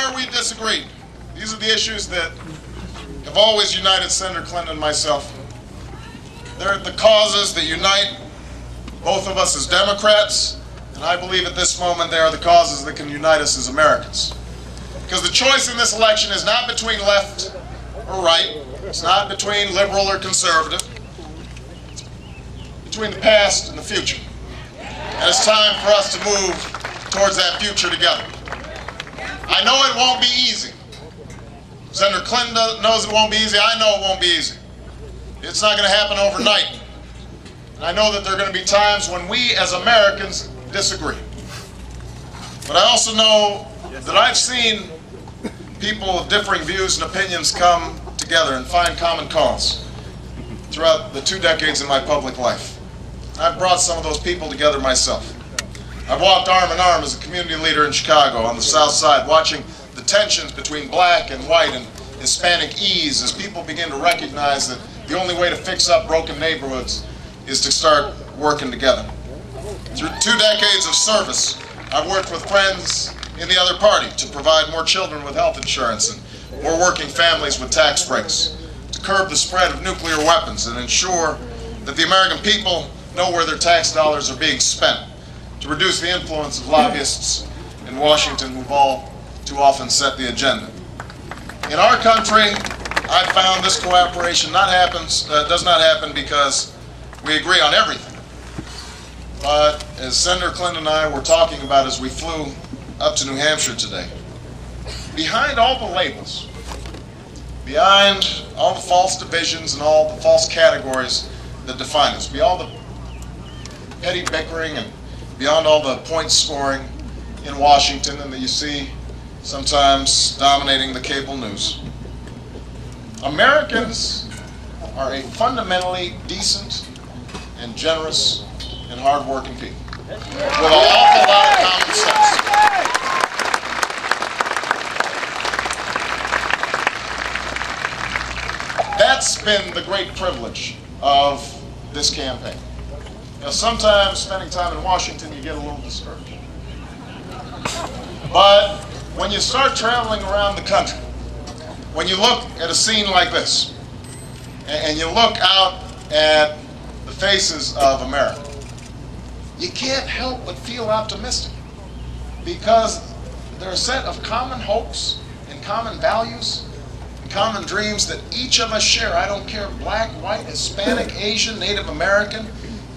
where we disagreed. These are the issues that have always united Senator Clinton and myself. They're the causes that unite both of us as Democrats, and I believe at this moment they are the causes that can unite us as Americans. Because the choice in this election is not between left or right, it's not between liberal or conservative, it's between the past and the future. And it's time for us to move towards that future together. I know it won't be easy. Senator Clinton knows it won't be easy. I know it won't be easy. It's not going to happen overnight. And I know that there are going to be times when we as Americans disagree. But I also know that I've seen people of differing views and opinions come together and find common cause throughout the 2 decades in my public life. I've brought some of those people together myself. I've walked arm in arm as a community leader in Chicago on the South Side, watching the tensions between black and white and Hispanic ease as people begin to recognize that the only way to fix up broken neighborhoods is to start working together. Through 2 decades of service, I've worked with friends in the other party to provide more children with health insurance and more working families with tax breaks, to curb the spread of nuclear weapons and ensure that the American people know where their tax dollars are being spent, to reduce the influence of lobbyists in Washington who've all too often set the agenda. In our country, I found this cooperation does not happen because we agree on everything. But as Senator Clinton and I were talking about as we flew up to New Hampshire today, behind all the labels, behind all the false divisions and all the false categories that define us, beyond all the petty bickering and beyond all the point scoring in Washington and that you see sometimes dominating the cable news, Americans are a fundamentally decent and generous and hard-working people with an awful lot of common sense. That's been the great privilege of this campaign. Now, sometimes spending time in Washington, you get a little discouraged. But when you start traveling around the country, when you look at a scene like this, and you look out at the faces of America, you can't help but feel optimistic because there are a set of common hopes and common values and common dreams that each of us share. I don't care, black, white, Hispanic, Asian, Native American,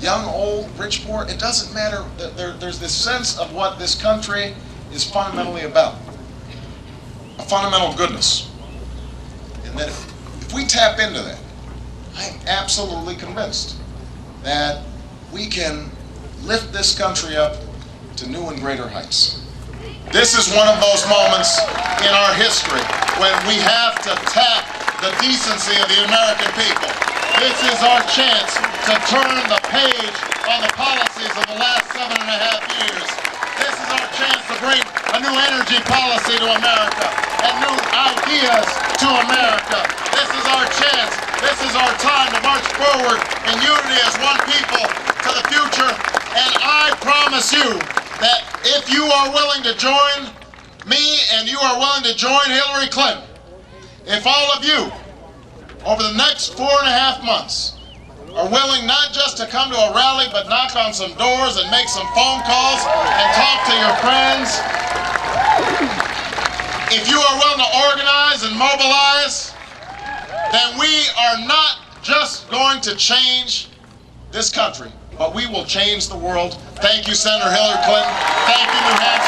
young, old, rich, poor, it doesn't matter. There's this sense of what this country is fundamentally about, a fundamental goodness. And that if we tap into that, I'm absolutely convinced that we can lift this country up to new and greater heights. This is one of those moments in our history when we have to tap the decency of the American people. This is our chance to turn the page on the policies of the last 7.5 years. This is our chance to bring a new energy policy to America and new ideas to America. This is our chance. This is our time to march forward in unity as one people to the future. And I promise you that if you are willing to join me and you are willing to join Hillary Clinton, if all of you over the next 4.5 months are willing not just to come to a rally but knock on some doors and make some phone calls and talk to your friends, if you are willing to organize and mobilize, then we are not just going to change this country, but we will change the world. Thank you, Senator Hillary Clinton. Thank you, New Hampshire.